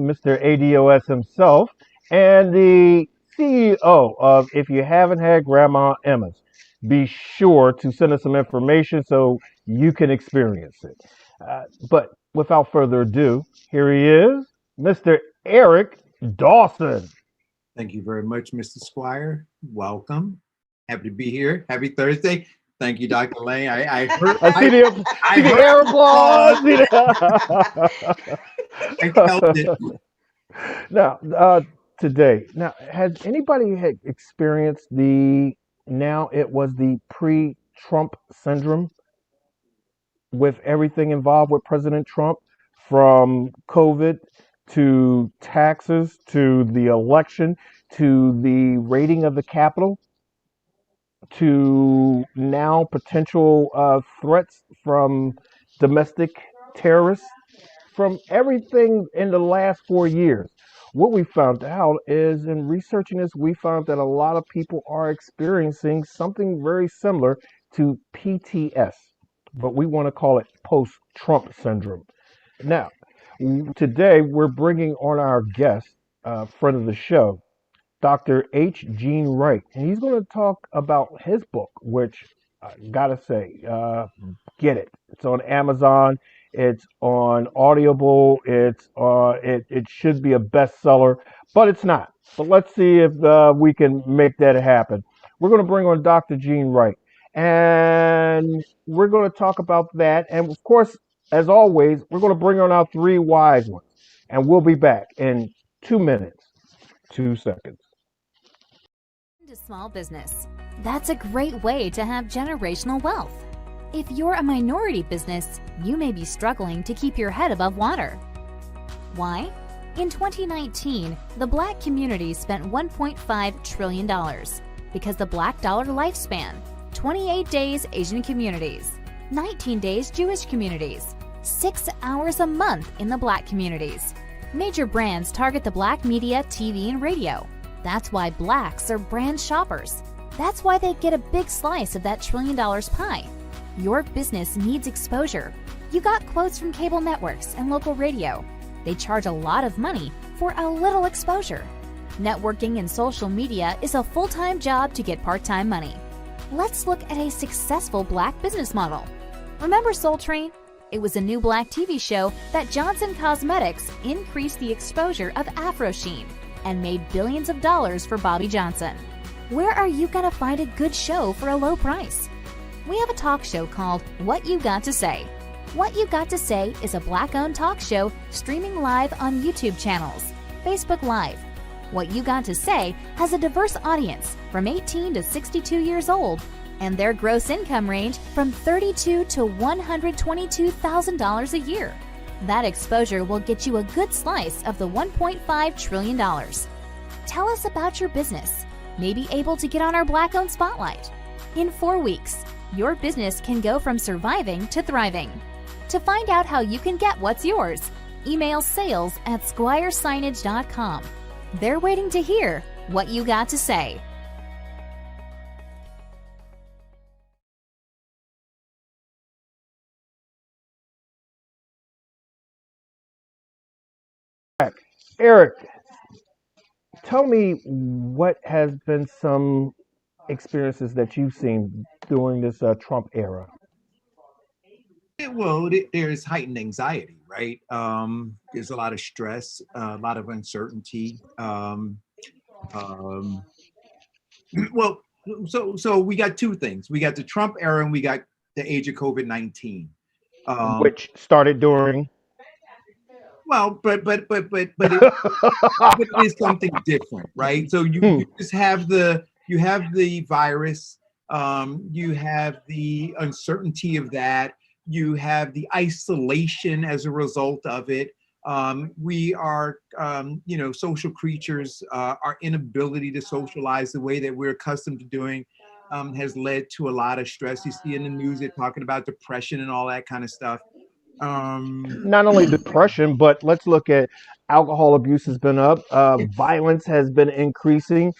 Mr. ADOS himself, and the CEO of If You Haven't Had Grandma Emma's. Be sure to send us some information so you can experience it. But without further ado, here he is, Mr. Eric Dawson. Thank you very much, Mr. Squire. Welcome. Happy to be here. Happy Thursday. Thank you, Dr. Lane. I heard. I see the, see the air applause. I felt it. Now, today, now, has anybody had experienced now it was the pre-Trump syndrome with everything involved with President Trump, from COVID to taxes to the election to the raiding of the Capitol to now potential threats from domestic terrorists, from everything in the last 4 years. What we found out is, in researching this, we found that a lot of people are experiencing something very similar to PTS, but we want to call it post-Trump syndrome. Now, today we're bringing on our guest, friend of the show, Dr. H. Gene Wright, and he's going to talk about his book, which I gotta say, get it. It's on Amazon. It's on Audible. It should be a bestseller, but it's not. But let's see if we can make that happen. We're going to bring on Dr. Gene Wright, and we're going to talk about that. And of course, as always, we're going to bring on our three wise ones, and we'll be back in 2 minutes, 2 seconds. To small business. That's a great way to have generational wealth. If you're a minority business, you may be struggling to keep your head above water. Why? In 2019, the Black community spent $1.5 trillion because the Black dollar lifespan, 28 days Asian communities, 19 days Jewish communities, 6 hours a month in the Black communities. Major brands target the Black media, TV, and radio. That's why Blacks are brand shoppers. That's why they get a big slice of that $1 trillion pie. Your business needs exposure. You got quotes from cable networks and local radio. They charge a lot of money for a little exposure. Networking and social media is a full-time job to get part-time money. Let's look at a successful Black business model. Remember Soul Train? It was a new Black TV show that Johnson Cosmetics increased the exposure of Afro Sheen and made billions of dollars for Bobby Johnson. Where are you going to find a good show for a low price? We have a talk show called What You Got to Say. What You Got to Say is a Black-owned talk show streaming live on YouTube channels, Facebook Live. What You Got to Say has a diverse audience from 18 to 62 years old, and their gross income range from $32,000 to $122,000 a year. That exposure will get you a good slice of the $1.5 trillion. Tell us about your business. Maybe able to get on our Black-owned spotlight. In 4 weeks, your business can go from surviving to thriving. To find out how you can get what's yours, email sales@squiresignage.com. They're waiting to hear what you got to say. Eric, tell me what has been some experiences that you've seen during this Trump era. Well, there's heightened anxiety, right? There's a lot of stress, a lot of uncertainty. Well, so we got two things. We got the Trump era and we got the age of COVID-19. Which started during. Well, but it is something different, right? So you just have the virus, you have the uncertainty of that, you have the isolation as a result of it. We are, social creatures. Our inability to socialize the way that we're accustomed to doing has led to a lot of stress. You see in the news, they're talking about depression and all that kind of stuff. Not only depression, but let's look at alcohol abuse has been up. Violence has been increasing.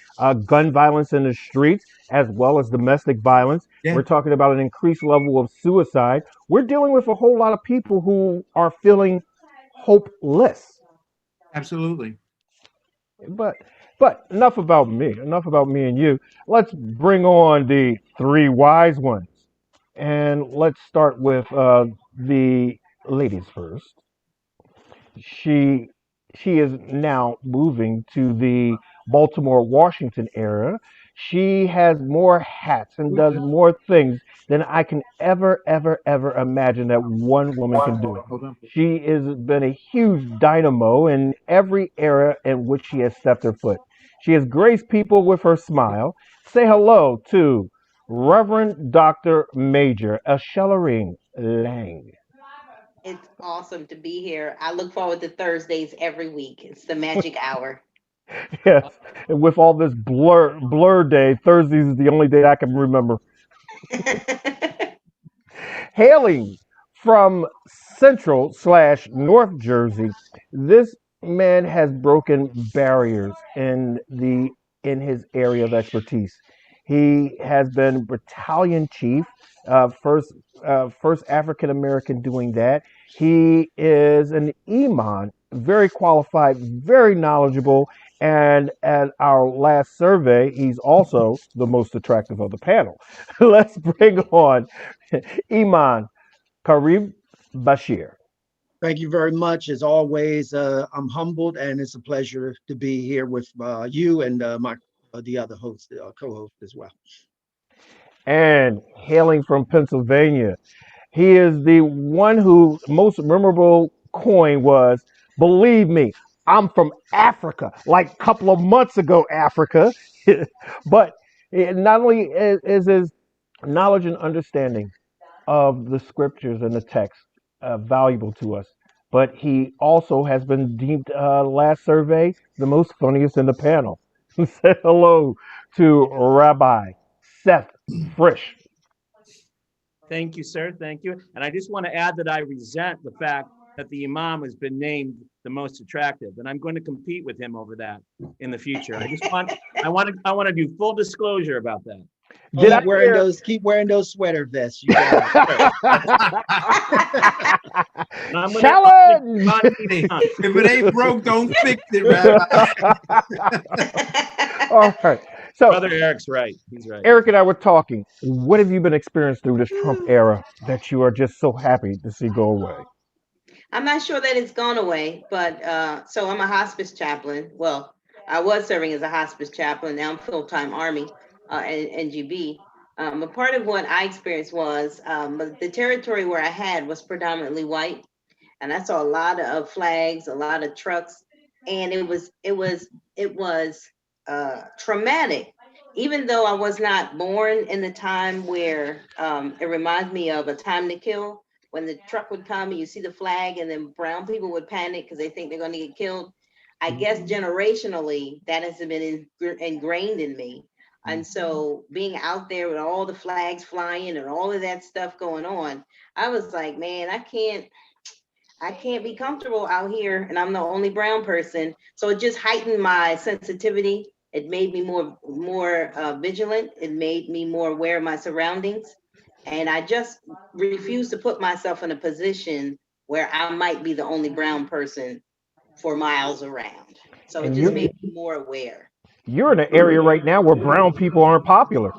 Gun violence in the streets, as well as domestic violence. Yeah. We're talking about an increased level of suicide. We're dealing with a whole lot of people who are feeling hopeless. Absolutely. But enough about me. Enough about me and you. Let's bring on the three wise ones, and let's start with the ladies first. She she is now moving to the Baltimore, Washington area. She has more hats and does more things than I can ever imagine that one woman can do. Hold on. She has been a huge dynamo in every area in which she has stepped her foot. She has graced people with her smile. Say hello to Reverend Dr. Major Eshellering Lang. It's awesome to be here. I look forward to Thursdays every week. It's the magic hour. Yes, and with all this blur day, Thursdays is the only day I can remember. Hailing from Central slash North Jersey, this man has broken barriers in his area of expertise. He has been battalion chief, first African American doing that. He is an imam, very qualified, very knowledgeable, and at our last survey, he's also the most attractive of the panel. Let's bring on Iman Karib Bashir. Thank you very much. As always, I'm humbled, and it's a pleasure to be here with you and my the other host, co-host as well. And hailing from Pennsylvania, he is the one whose most memorable coin was, believe me, I'm from Africa, like a couple of months ago, Africa. But not only is his knowledge and understanding of the scriptures and the text valuable to us. But he also has been deemed, last survey, the most funniest in the panel. Say hello to Rabbi Seth Frisch. Thank you, sir. Thank you. And I just want to add that I resent the fact that the imam has been named the most attractive, and I'm going to compete with him over that in the future. I want to do full disclosure about that. Keep wearing those sweater vests. You got Challenge! If it ain't broke, don't fix it, Rabbi. All right. So, Brother Eric's right. He's right. Eric and I were talking. What have you been experiencing through this Trump era that you are just so happy to see go away? I'm not sure that it's gone away, but so I'm a hospice chaplain. Well, I was serving as a hospice chaplain. Now I'm full-time Army NGB. A part of what I experienced was the territory where I had was predominantly white, and I saw a lot of flags, a lot of trucks, and it was traumatic. Even though I was not born in the time where it reminds me of A Time to Kill, when the truck would come and you see the flag, and then brown people would panic because they think they're going to get killed. I guess generationally that has been ingrained in me. And so being out there with all the flags flying and all of that stuff going on, I was like, man, I can't be comfortable out here, and I'm the only brown person. So it just heightened my sensitivity. It made me more vigilant. It made me more aware of my surroundings. And I just refuse to put myself in a position where I might be the only brown person for miles around. So it just made me more aware. You're in an area right now where brown people aren't popular,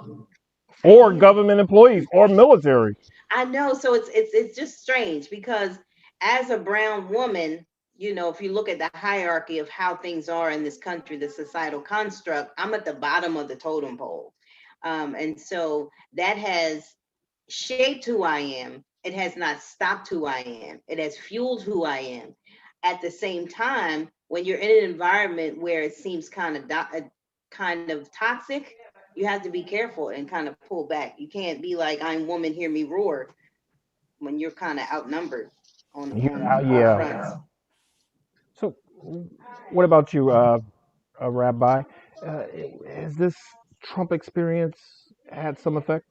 or government employees, or military. I know. So it's just strange because as a brown woman, you know, if you look at the hierarchy of how things are in this country, the societal construct, I'm at the bottom of the totem pole. And so that has shaped who I am. It has not stopped who I am. It has fueled who I am. At the same time, when you're in an environment where it seems kind of toxic, you have to be careful and kind of pull back. You can't be like, I'm woman, hear me roar, when you're kind of outnumbered on all fronts. So, what about you, Rabbi? Has this Trump experience had some effect?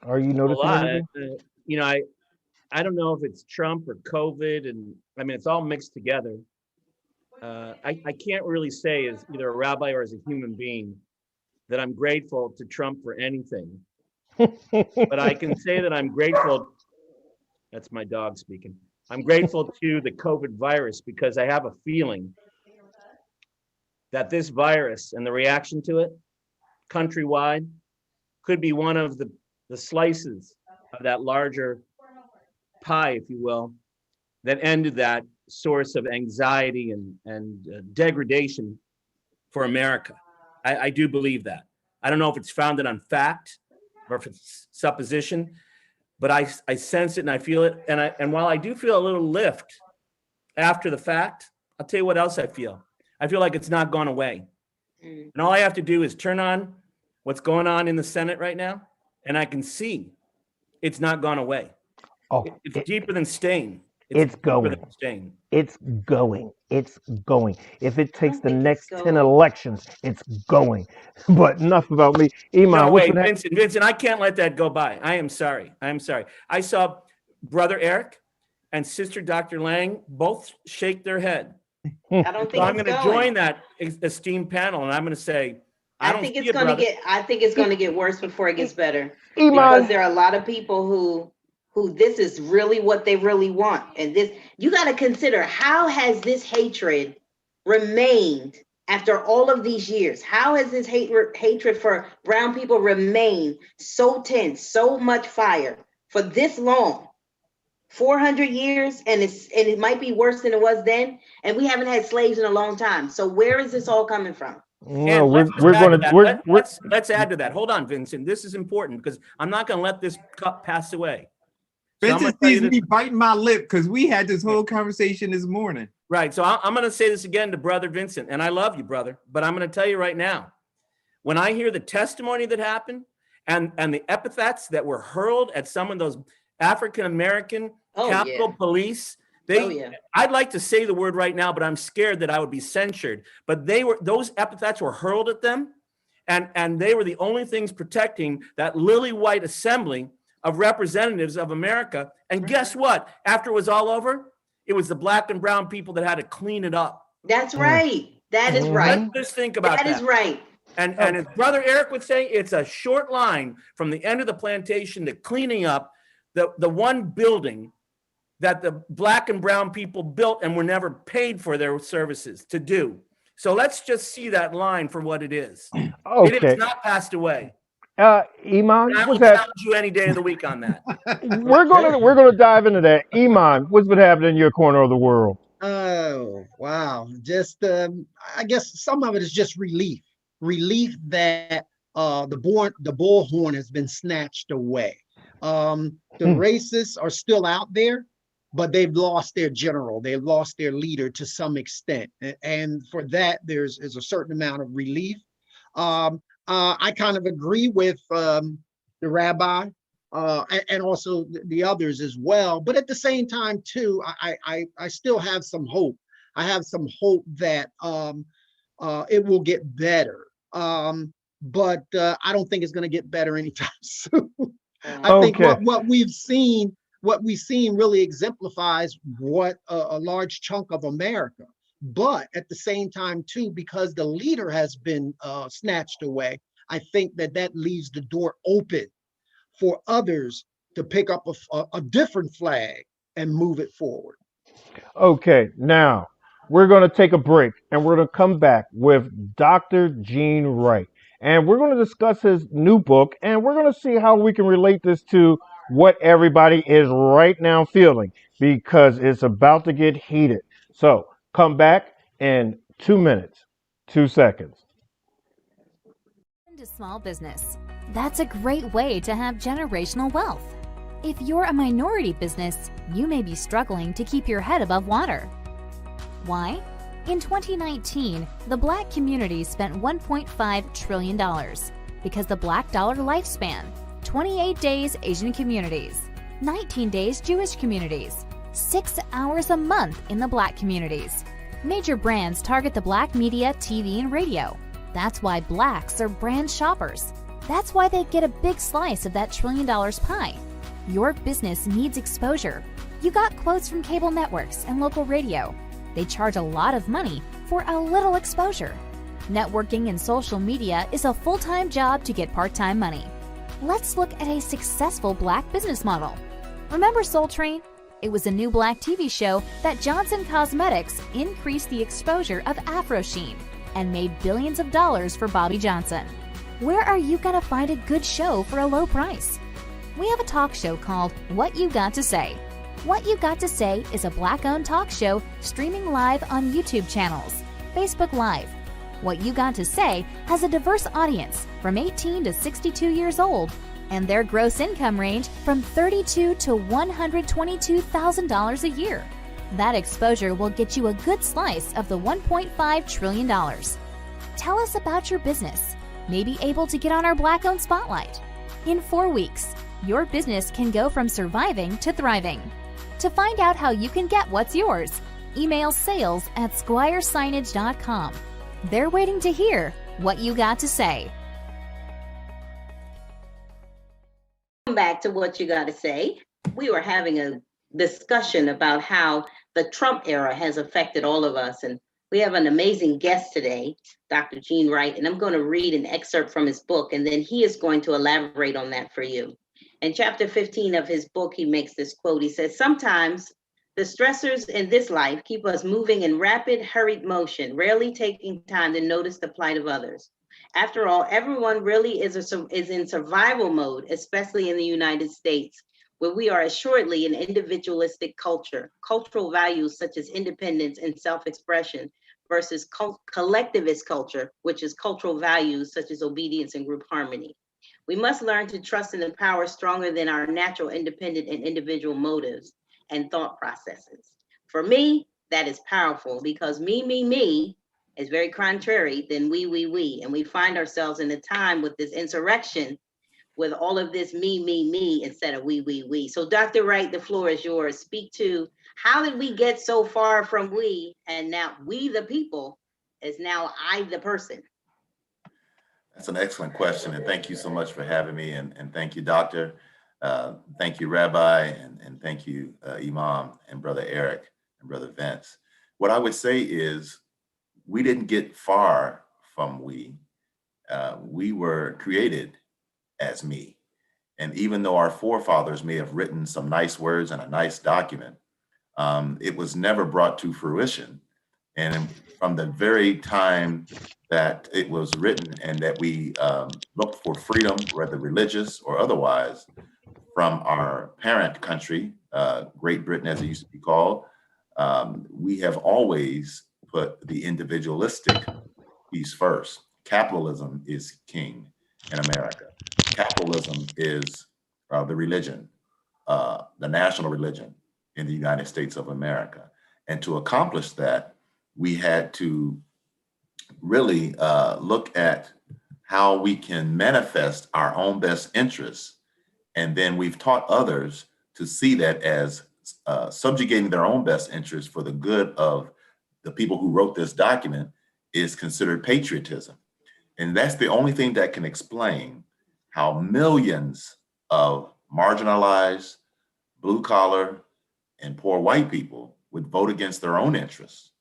Are you A noticing lot. anything? You know, I don't know if it's Trump or COVID, and I mean, it's all mixed together. I can't really say as either a rabbi or as a human being that I'm grateful to Trump for anything. But I can say that I'm grateful. That's my dog speaking. I'm grateful to the COVID virus because I have a feeling that this virus and the reaction to it countrywide could be one of the slices of that larger pie, if you will, that ended that source of anxiety and degradation for America. I do believe that. I don't know if it's founded on fact or if it's supposition, but I sense it and I feel it. And while I do feel a little lift after the fact, I'll tell you what else I feel. I feel like it's not gone away. And all I have to do is turn on what's going on in the Senate right now, and I can see it's not gone away. Oh, It's deeper than stain. It's going. Deeper than stain. It's going. It's going. If it takes the think next it's 10 going. elections, it's going. But enough about me. Iman, No, what's wait, been happening? Vincent, I can't let that go by. I am sorry. I saw Brother Eric and Sister Dr. Lang both shake their head. I don't So think I'm it's going to going. join that esteemed panel, and I'm going to say, I don't think see it's it, going to brother. I think it's going to get worse before it gets better. Iman, Because there are a lot of people who this is really what they really want. And this, you got to consider, how has this hatred remained after all of these years? How has this hatred for brown people remained so tense, so much fire for this long? 400 years, and it might be worse than it was then. And we haven't had slaves in a long time. So where is this all coming from? no, And we're going to, let's add to that. Hold on, Vincent. This is important because I'm not going to let this cup pass away. So I'm gonna Vincent tell you sees this- me biting my lip because we had this whole conversation this morning. Right. So I'm going to say this again to Brother Vincent, and I love you, brother, but I'm going to tell you right now, when I hear the testimony that happened and the epithets that were hurled at some of those African-American Capitol Police, I'd like to say the word right now, but I'm scared that I would be censured. But those epithets were hurled at them, and they were the only things protecting that lily white assembly of representatives of America. And guess what? After it was all over, it was the black and brown people that had to clean it up. That's right. That is right. Let's just think about that. That is right. And as Brother Eric would say, it's a short line from the end of the plantation to cleaning up the one building that the black and brown people built and were never paid for their services to do. So let's just see that line for what it is. okay. It has not passed away. Iman, And I will what's that? challenge you any day of the week on that. We're gonna dive into that. Iman, what's been happening in your corner of the world? Oh, wow. Just, I guess some of it is just relief. Relief that the bullhorn has been snatched away. The racists are still out there, but they've lost their general. They've lost their leader to some extent. And for that, there's a certain amount of relief. I kind of agree with the rabbi and also the others as well. But at the same time, too, I still have some hope. I have some hope that it will get better. But I don't think it's going to get better anytime soon. I think what we've seen really exemplifies what a large chunk of America. But at the same time, too, because the leader has been snatched away, I think that leaves the door open for others to pick up a different flag and move it forward. Okay, now we're going to take a break and we're going to come back with Dr. Gene Wright. And we're going to discuss his new book, and we're going to see how we can relate this to what everybody is right now feeling, because it's about to get heated. So come back in 2 minutes, 2 seconds. Into small business. That's a great way to have generational wealth. If you're a minority business, you may be struggling to keep your head above water. Why? In 2019, the Black community spent $1.5 trillion because the Black dollar lifespan, 28 days Asian communities, 19 days Jewish communities, 6 hours a month in the Black communities. Major brands target the Black media, TV, and radio. That's why Blacks are brand shoppers. That's why they get a big slice of that $1 trillion pie. Your business needs exposure. You got quotes from cable networks and local radio. They charge a lot of money for a little exposure. Networking and social media is a full-time job to get part-time money. Let's look at a successful Black business model. Remember Soul Train? It was a new Black TV show that Johnson Cosmetics increased the exposure of Afro Sheen. and made billions of dollars for Bobby Johnson. Where are you going to find a good show for a low price? We have a talk show called What You Got to Say. What You Got to Say is a Black-owned talk show streaming live on YouTube channels, Facebook Live. What You Got to Say has a diverse audience from 18 to 62 years old, and their gross income range from $32,000 to $122,000 a year. That exposure will get you a good slice of the $1.5 trillion. Tell us about your business. May be able to get on our Black-owned spotlight. In 4 weeks, your business can go from surviving to thriving. To find out how you can get what's yours, email sales@squiresignage.com. They're waiting to hear what you got to say. Back to what you got to say. We were having a discussion about how the Trump era has affected all of us. And we have an amazing guest today, Dr. Gene Wright, and I'm going to read an excerpt from his book, and then he is going to elaborate on that for you. In chapter 15 of his book, he makes this quote. He says, sometimes the stressors in this life keep us moving in rapid, hurried motion, rarely taking time to notice the plight of others. After all, everyone really is in survival mode, especially in the United States, where we are assuredly an individualistic culture. Cultural values such as independence and self-expression versus collectivist culture, which is cultural values such as obedience and group harmony. We must learn to trust in the power stronger than our natural independent and individual motives and thought processes. For me, that is powerful because me is very contrary than we. And we find ourselves in a time with this insurrection with all of this me instead of we. So Dr. Wright, the floor is yours. Speak to how did we get so far from we and now we the people is now I the person? That's an excellent question. And thank you so much for having me. And thank you, Doctor. Thank you, Rabbi. And thank you, Imam and Brother Eric and Brother Vince. What I would say is we didn't get far from we. We were created as me. And even though our forefathers may have written some nice words in a nice document, it was never brought to fruition. And from the very time that it was written and that we looked for freedom, whether religious or otherwise, from our parent country, Great Britain as it used to be called, we have always put the individualistic piece first. Capitalism is king in America. Capitalism is the religion, the national religion in the United States of America. And to accomplish that, we had to really look at how we can manifest our own best interests. And then we've taught others to see that as subjugating their own best interests for the good of the people who wrote this document is considered patriotism. And that's the only thing that can explain how millions of marginalized, blue collar, and poor white people would vote against their own interests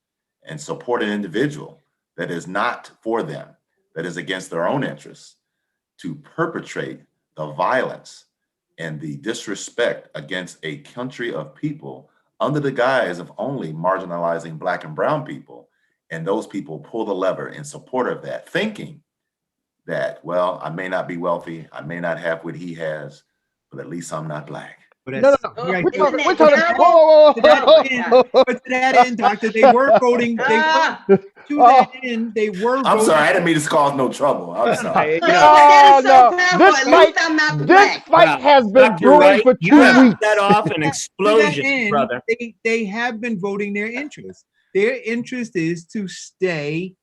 and support an individual that is not for them, that is against their own interests, to perpetrate the violence and the disrespect against a country of people under the guise of only marginalizing Black and brown people. And those people pull the lever in support of that, thinking that, well, I may not be wealthy, I may not have what he has, but at least I'm not Black. But No, that's, no, right we're there. talking. Whoa, To that end, but to that end, Doctor, they were voting. To that end, they were voting. I'm sorry, I didn't mean to cause no trouble. I'm sorry. That is so no, powerful. this At fight, least I'm not this Black. fight has been Dr. brewing Wright, for you 2 have weeks. set off an To that explosion, end, brother. they have been voting their interest. Their interest is to stay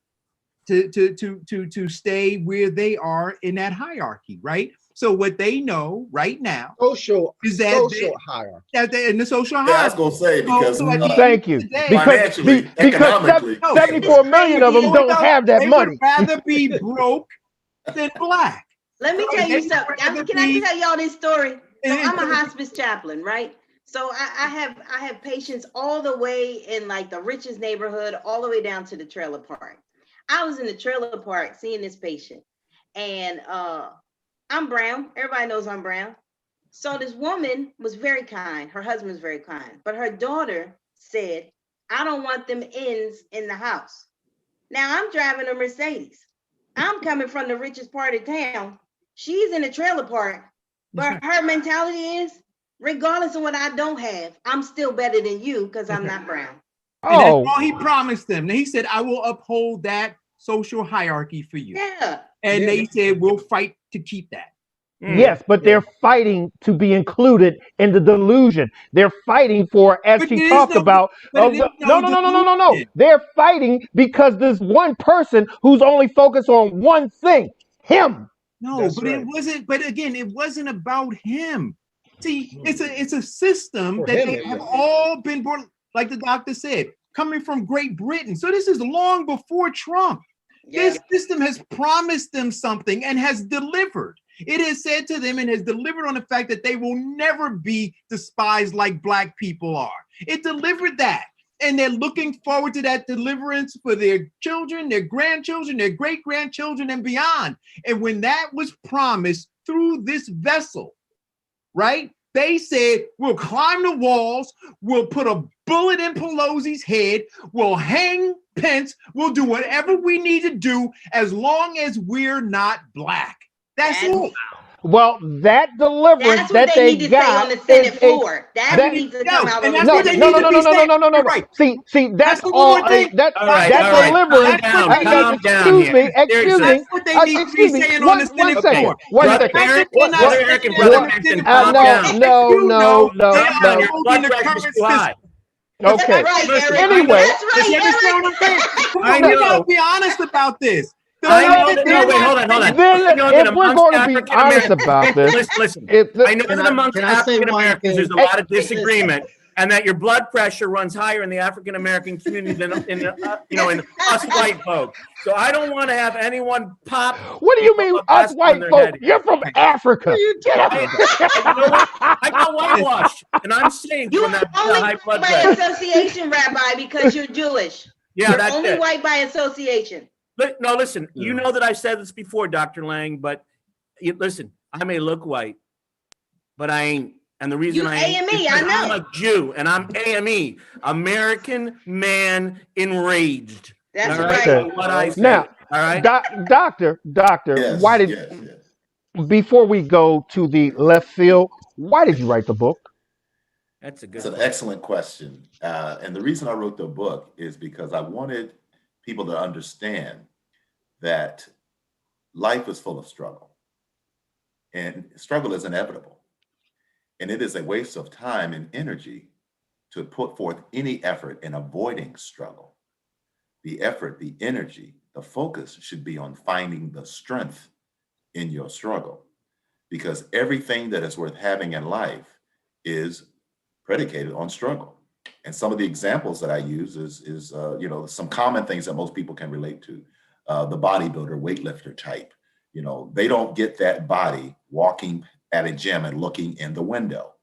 to stay where they are in that hierarchy, right? So what they know right now Social is that hierarchy. that they're in the social Yeah, I was hierarchy. gonna say because So at the end Thank of you. the day, financially, economically, 74 million of them don't have that they money. would rather be broke than Black. Let me tell you something. Can I tell y'all this story? So I'm a Yeah. hospice chaplain, right? So I have patients all the way in like the richest neighborhood, all the way down to the trailer park. I was in the trailer park seeing this patient, and I'm brown. Everybody knows I'm brown. So this woman was very kind. Her husband was very kind, but her daughter said, "I don't want them ends in the house." Now I'm driving a Mercedes. I'm coming from the richest part of town. She's in the trailer park, but her mentality is, regardless of what I don't have, I'm still better than you because I'm not brown. And that's Oh, all he promised them. And he said, I will uphold that social hierarchy for you. Yeah. And they said, we'll fight to keep that. yes, but they're fighting to be included in the delusion. They're fighting for, as But she there is talked no, about, but it is no, no no, no, no, no, no, no. delusion. They're fighting because this one person who's only focused on one thing, him. No, That's but right. it wasn't, but again, it wasn't about him. See, it's a system For that him, they it have was. all been born, like the doctor said, coming from Great Britain. So this is long before Trump. Yeah. This system has promised them something and has delivered. It has said to them and has delivered on the fact that they will never be despised like Black people are. It delivered that. And they're looking forward to that deliverance for their children, their grandchildren, their great-grandchildren, and beyond. And when that was promised through this vessel, right? They said, we'll climb the walls, we'll put a bullet in Pelosi's head, we'll hang Pence, we'll do whatever we need to do as long as we're not Black. That's it. Well, that deliverance That's what that they they need to say got on the Senate is floor. That that- needs to come out on and the that's no, what Senate they no, no, need no, to no, be no, no, saying. no, no, no, You're no. right. See, that's That's the all. one thing. That All right, that all right. deliverance. Calm That's down, calm down excuse here. me, excuse me, That's what they need to be excuse me. saying on the One Senate second. floor. One Brother second. Fact that Eric, they're not Brother saying Eric and that Brother on the Benson, Senate calm floor. down. No, You know, no, they no, are Calm down. no. Your holding blood the pressure's current too system. high. Okay. That's right, Listen, Eric. Anyway. That's right, Listen, Eric. understand what I'm saying? Come I on, we know. gotta be honest about this. The I fact know that that, they're no, wait, not hold on. saying- Then, I know that if we're amongst going to be African honest Americans, about this, listen, if the, I know Can that I- amongst can I say African one Americans, there's thing? a lot of disagreement, and that your blood pressure runs higher in the African American community than in us white folks. So I don't want to have anyone pop. what do you mean, a us vest on white their folk? head. You're from Africa. Get out. You know what? I got whitewashed, and I'm safe You from that are only high white blood by pressure. association, Rabbi, because you're Jewish. Yeah, You're that's only it. white by association. No, listen. You know that I've said this before, Dr. Lang, but listen. I may look white, but I ain't. And the reason You I ain't AME, is I 'cause know. I'm a Jew, and I'm AME, American man enraged. That's All right. Okay. What I say. Now, all right. doctor, Yes, why did yes, yes. before we go to the left field, why did you write the book? That's a good It's an question. excellent question. And the reason I wrote the book is because I wanted people to understand that life is full of struggle, and struggle is inevitable. And it is a waste of time and energy to put forth any effort in avoiding struggle. The effort, the energy, the focus should be on finding the strength in your struggle, because everything that is worth having in life is predicated on struggle. And some of the examples that I use is some common things that most people can relate to. The bodybuilder, weightlifter type, they don't get that body walking at a gym and looking in the window.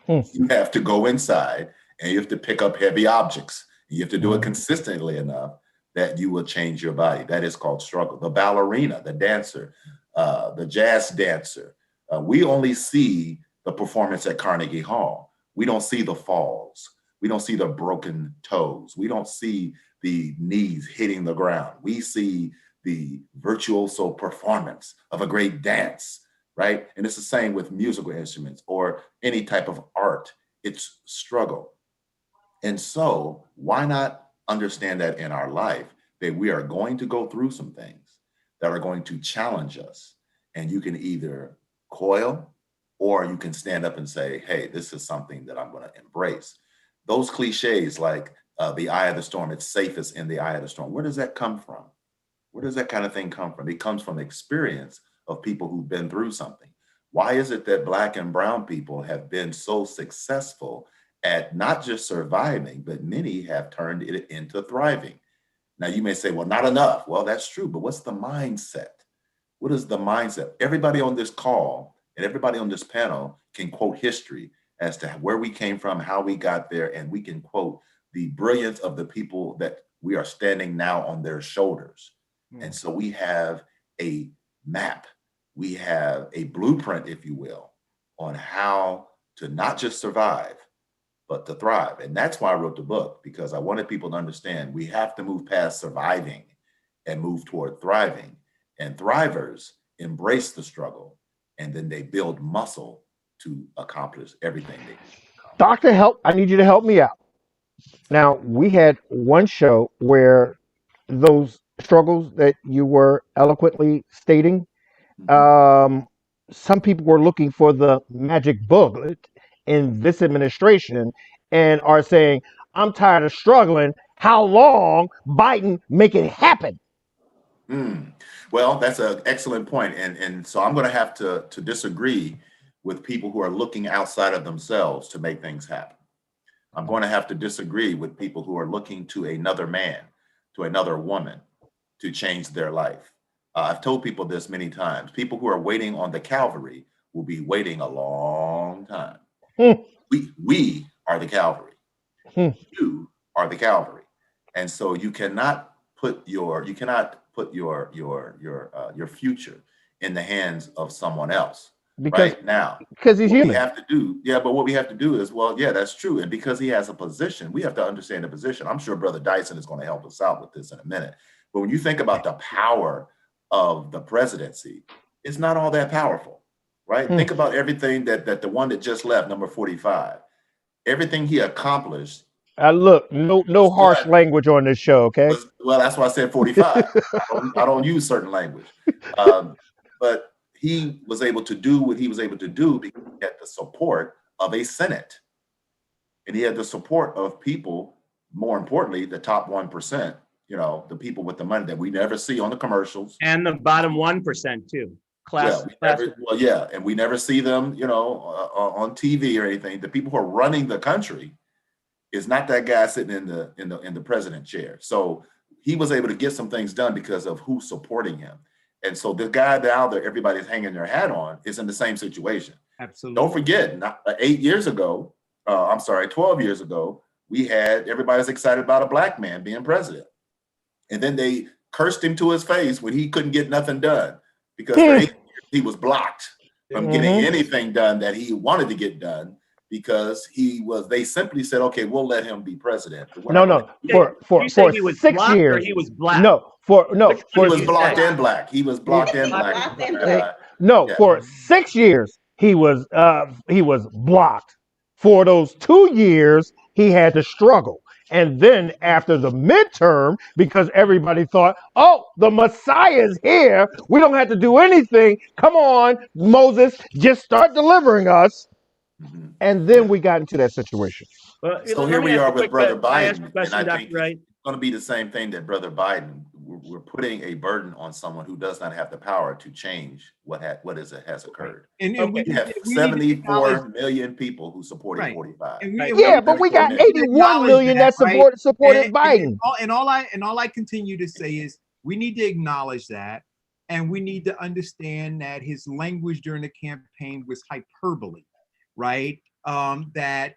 You have to go inside and you have to pick up heavy objects. You have to do it consistently enough that you will change your body. That is called struggle. The ballerina, the dancer, the jazz dancer. We only see the performance at Carnegie Hall. We don't see the falls. We don't see the broken toes. We don't see the knees hitting the ground. We see the virtuoso performance of a great dance, right? And it's the same with musical instruments or any type of art. It's struggle. And so why not understand that in our life, that we are going to go through some things that are going to challenge us. And you can either coil or you can stand up and say, hey, this is something that I'm going to embrace. Those cliches like the eye of the storm, it's safest in the eye of the storm. Where does that come from? Where does that kind of thing come from? It comes from experience of people who've been through something. Why is it that Black and brown people have been so successful at not just surviving, but many have turned it into thriving? Now you may say, well, not enough. Well, that's true, but what's the mindset? What is the mindset? Everybody on this call and everybody on this panel can quote history as to where we came from, how we got there, and we can quote the brilliance of the people that we are standing now on their shoulders. And so we have a map, we have a blueprint, if you will, on how to not just survive, but to thrive. And that's why I wrote the book, because I wanted people to understand we have to move past surviving and move toward thriving. And thrivers embrace the struggle, and then they build muscle to accomplish everything they do. Doctor, help! I need you to help me out. Now, we had one show where those struggles that you were eloquently stating, Mhm. um, some people were looking for the magic bullet in this administration and are saying, I'm tired of struggling. How long, Biden, make it happen? Mm. Well, that's an excellent point. And so I'm going to have to disagree with people who are looking outside of themselves to make things happen. I'm going to have to disagree with people who are looking to another man, to another woman to change their life. I've told people this many times. People who are waiting on the Calvary will be waiting a long time. Hmm, We are the Calvary. hmm. You are the Calvary. And so you cannot put your your future in the hands of someone else Because right now. he's What we human. have to do, yeah, but what we have to do is, well, yeah, that's true. And because he has a position, we have to understand the position. I'm sure Brother Dyson is going to help us out with this in a minute. But when you think about the power of the presidency, it's not all that powerful, right? Hmm. Think about everything that the one that just left, number 45, everything he accomplished Look, no was harsh done language on this show, okay? was, well, that's why I said 45. I don't use certain language. Um, but he was able to do what he was able to do because he had the support of a Senate. And he had the support of people, more importantly, the top 1%, the people with the money that we never see on the commercials. And the bottom 1% too. Yeah, and we never see them, on TV or anything. The people who are running the country is not that guy sitting in the president chair. So he was able to get some things done because of who's supporting him. And so the guy now that everybody's hanging their hat on is in the same situation. Absolutely. Don't forget, 12 years ago, we had everybody's excited about a black man being president. And then they cursed him to his face when he couldn't get nothing done because for 8 years he was blocked from getting anything done that he wanted to get done. Because they simply said, okay, we'll let him be president. But No. For You say he was 6 blocked or years. he was black? He was you blocked say? and black. He was blocked and black. Blocked and black. No, Yeah. for 6 years he was blocked. For those 2 years he had to struggle. And then after the midterm, because everybody thought, oh, the Messiah's here, we don't have to do anything. Come on, Moses, just start delivering us. Mhm. And then we got into that situation. Well, So let here me we ask are a with quick Brother Can I ask a Biden, and question, I Dr. think Wright? it's going to be the same thing that Brother Biden. We're putting a burden on someone who does not have the power to change what has occurred. And Okay. We have we need to acknowledge, 74 million people who supported right. 45. And we, Right. and we Yeah, but we got need to 81 acknowledge million that right? supported Biden. All I continue to say is we need to acknowledge that, and we need to understand that his language during the campaign was hyperbole, right? That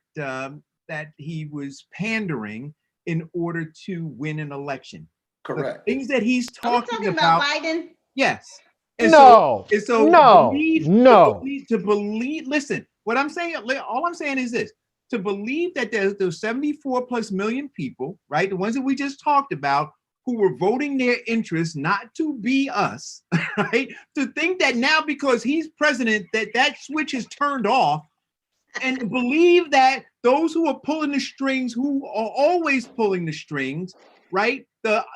he was pandering in order to win an election. Correct. The things that he's Are we talking talking about Biden? yes. No. To believe, listen, what I'm saying, all I'm saying is this: to believe that there's those 74 plus million people, right? The ones that we just talked about, who were voting their interests not to be us, right? To think that now because he's president, that switch is turned off, and believe that those who are pulling the strings, who are always pulling the strings, right?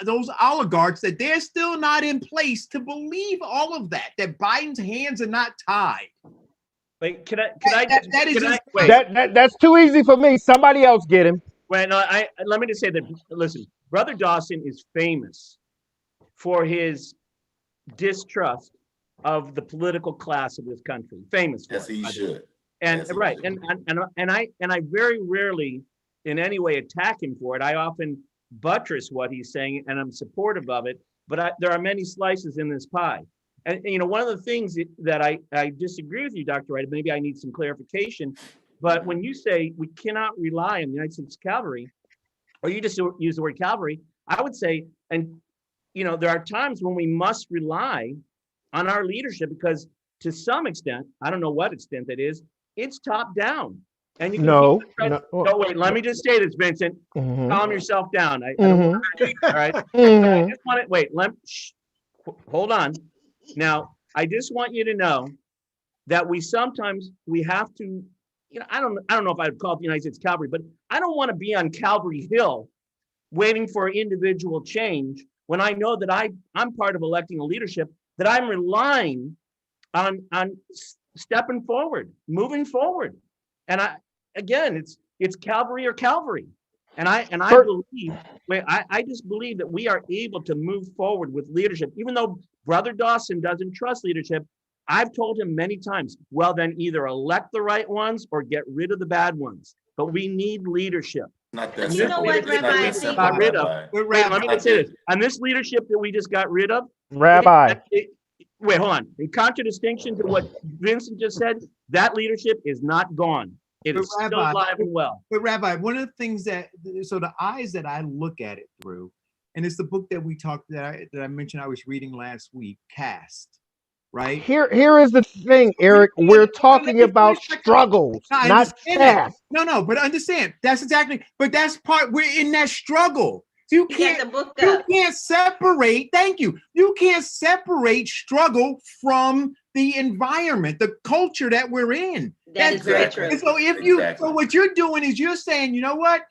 Those oligarchs, that they're still not in place to believe all of that Biden's hands are not tied. Wait, That's too easy for me. Somebody else get him. Well, no, let me just say that. Listen, Brother Dawson is famous for his distrust of the political class of this country. Famous for Yes, it, he by the way. should. And Yes, he right, should. and I very rarely in any way attack him for it. I often buttress what he's saying, and I'm supportive of it. But there are many slices in this pie. And one of the things that I disagree with you, Dr. Wright, maybe I need some clarification. But when you say we cannot rely on the United States Cavalry, or you just use the word cavalry, I would say, and there are times when we must rely on our leadership because to some extent, I don't know what extent that is, it's top down. And you can No, keep the threats. no. No, wait, let me just say this, Vincent. Mhm. Calm yourself down. I don't want to, all right? I Mhm. just want to, wait, hold on. Now, I just want you to know that we have to, I don't know if I'd call it the United States Cavalry, but I don't want to be on Calvary Hill waiting for individual change when I know that I'm part of electing a leadership that I'm relying on stepping forward, moving forward. And again, it's Calvary or Calvary. And I believe, I just believe that we are able to move forward with leadership, even though Brother Dawson doesn't trust leadership. I've told him many times, well, then either elect the right ones or get rid of the bad ones. But we need leadership. Not that And You this know simple. what, It's leadership not Rabbi? that we that just simple, got rid of. Rabbi. But Wait, let me Rabbi, just say this. And this leadership that we just got rid of, Rabbi. wait, hold on. In contradistinction to what Vincent just said, that leadership is not gone. It But is still Rabbi, alive and well. But Rabbi, one of the things so the eyes that I look at it through, and it's the book that we talked that I mentioned I was reading last week, Cast, right? Here is the thing, Eric. We're talking about struggles, No, I not understand that. cast. No, but understand that's exactly. But that's part. We're in that struggle. So you You got the can't. book You up. can't separate. Thank you. You can't separate struggle from the environment, the culture that we're in. That is very Exactly. true. And so so what you're doing is you're saying, you know what?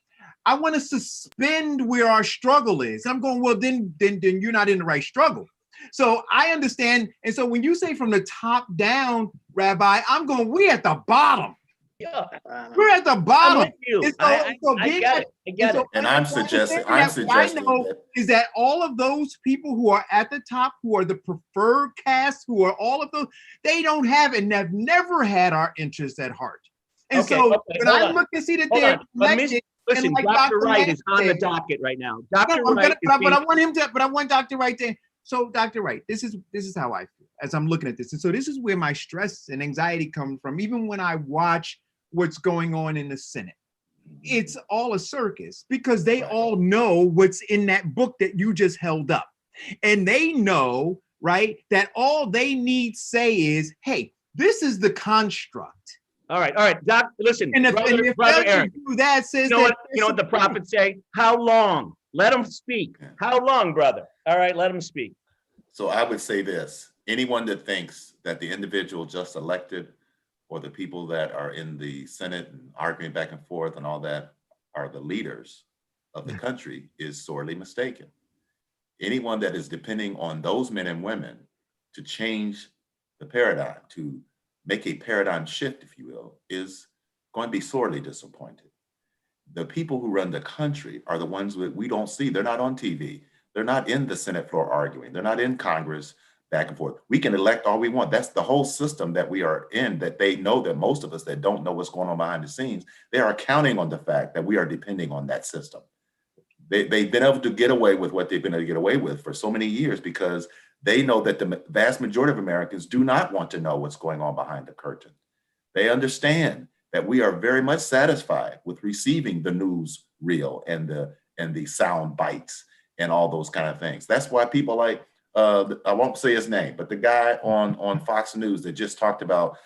I want to suspend where our struggle is. I'm going, well, then you're not in the right struggle. So I understand. And so when you say from the top down, Rabbi, I'm going, we're at the bottom. Yeah, We're at the I'm bottom. with you. And I being get that- it. I get it. And I'm suggesting, I'm what I suggesting know that is that all of those people who are at the top, who are the preferred cast, who are all of those, they don't have and have never had our interests at heart. And Okay, so okay, when hold I on. look and see that Hold they're on. But elected, listen, and like Dr. Dr. Wright is on the said- docket right now. no, Dr. Wright is but I want him to, but I want Dr. Wright to. So Dr. Wright, this is how I feel as I'm looking at this. And so this is where my stress and anxiety come from, even when I watch what's going on in the Senate. It's all a circus because they all know what's in that book that you just held up. And they know, right, that all they need say is, hey, this is the construct. All right, Doc, listen, And if brother Eric, do that says you know that what the prophets say? How long? Let them speak. How long, brother? All right, let them speak. So I would say this, anyone that thinks that the individual just elected or the people that are in the Senate and arguing back and forth and all that are the leaders of the country is sorely mistaken. Anyone that is depending on those men and women to change the paradigm, to make a paradigm shift, if you will, is going to be sorely disappointed. The people who run the country are the ones that we don't see. They're not on TV. They're not in the Senate floor arguing. They're not in Congress back and forth. We can elect all we want. That's the whole system that we are in, that they know that most of us that don't know what's going on behind the scenes, they are counting on the fact that we are depending on that system. They've been able to get away with what they've been able to get away with for so many years because they know that the vast majority of Americans do not want to know what's going on behind the curtain. They understand that we are very much satisfied with receiving the news reel and the sound bites and all those kind of things. That's why people like, I won't say his name, but the guy on Fox News that just talked about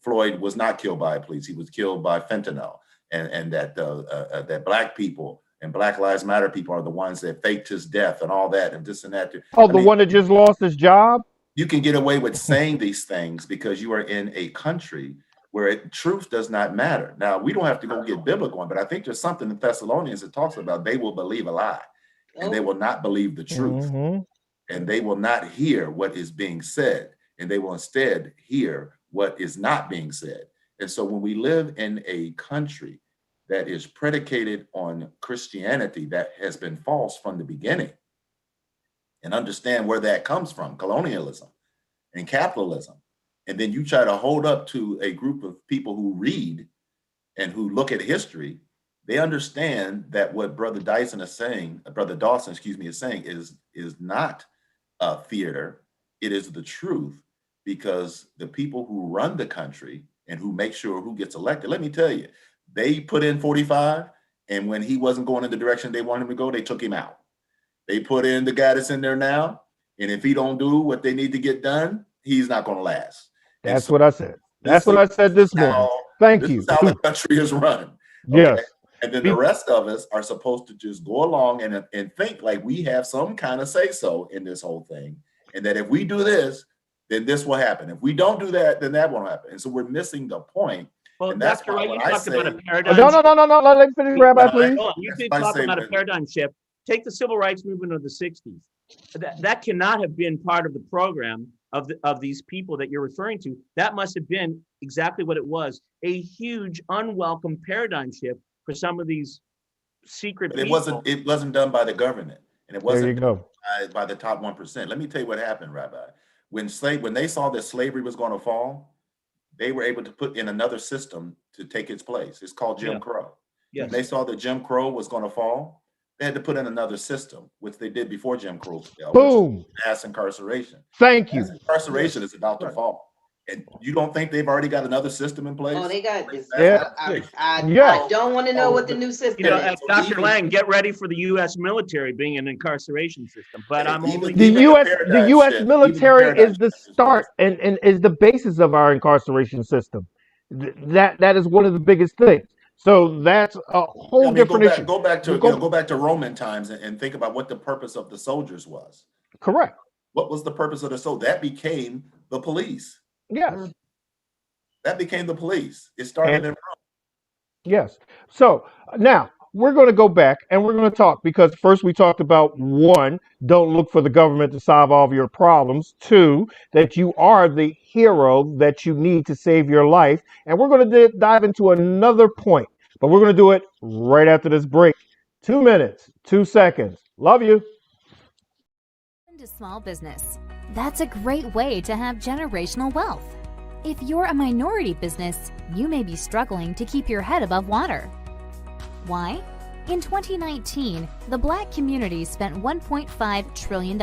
Floyd was not killed by police. He was killed by fentanyl, and that Black people and Black Lives Matter people are the ones that faked his death and all that and this and that. Oh, the one that just lost his job? You can get away with saying these things because you are in a country where truth does not matter. Now, we don't have to go get biblical on, but I think there's something in Thessalonians that talks about they will believe a lie and they will not believe the truth. And they will not hear what is being said, and they will instead hear what is not being said. And so when we live in a country that is predicated on Christianity that has been false from the beginning, and understand where that comes from, colonialism and capitalism, and then you try to hold up to a group of people who read and who look at history, they understand that what Brother Dawson is saying is not theater. It is the truth, because the people who run the country and who make sure who gets elected, let me tell you, they put in 45, and when he wasn't going in the direction they wanted him to go, they took him out. They put in the guy that's in there now, and if he don't do what they need to get done, he's not going to last. That's what I said. That's what I said this morning. Thank This you. is how the country is run. Okay. Yes. And then the rest of us are supposed to just go along and think like we have some kind of say so in this whole thing. And that if we do this, then this will happen. If we don't do that, then that won't happen. And so we're missing the point. Well, And that's Dr. why Wright, when you I talked about a say, paradigm No, shift. let me finish, Rabbi, please. Hold on. You did I talk say about a when- paradigm shift. Take the civil rights movement of the 60s. That cannot have been part of the program of these people that you're referring to. That must have been exactly what it was, a huge unwelcome paradigm shift for some of these secret but people. it wasn't done by the government, and it There you wasn't go. by the top 1%. Let me tell you what happened, Rabbi. When they saw that slavery was going to fall, they were able to put in another system to take its place. It's called Jim Crow. Yes. When they saw that Jim Crow was going to fall, they had to put in another system, which they did before Jim Crow fell. Boom. Mass incarceration. Thank you. Mass incarceration is about to fall. And you don't think they've already got another system in place? Oh, they got this. Yeah. I don't want to know what the new system is. Dr. Lang, get ready for the U.S. military being an incarceration system. But I'm only The U.S. military is the start and is the basis of our incarceration system. That is one of the biggest things. So that's a whole different issue. Go back to Roman times and think about what the purpose of the soldiers was. Correct. What was the purpose of the soldier? That became the police. Yes. That became the police. It started in Rome. Yes. So now we're going to go back and we're going to talk, because first we talked about, one, don't look for the government to solve all of your problems. Two, that you are the hero that you need to save your life. And we're going to dive into another point, but we're going to do it right after this break. 2 minutes, 2 seconds. Love you. To small business. That's a great way to have generational wealth. If you're a minority business, you may be struggling to keep your head above water. Why? In 2019, the Black community spent $1.5 trillion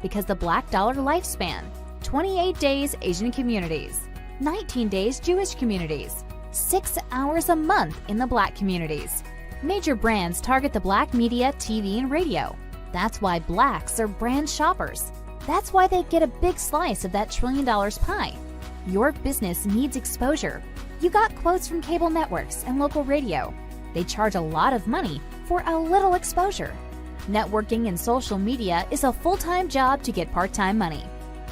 because the Black dollar lifespan, 28 days Asian communities, 19 days Jewish communities, 6 hours a month in the Black communities. Major brands target the Black media, TV, and radio. That's why Blacks are brand shoppers. That's why they get a big slice of that $1 trillion pie. Your business needs exposure. You got quotes from cable networks and local radio. They charge a lot of money for a little exposure. Networking and social media is a full-time job to get part-time money.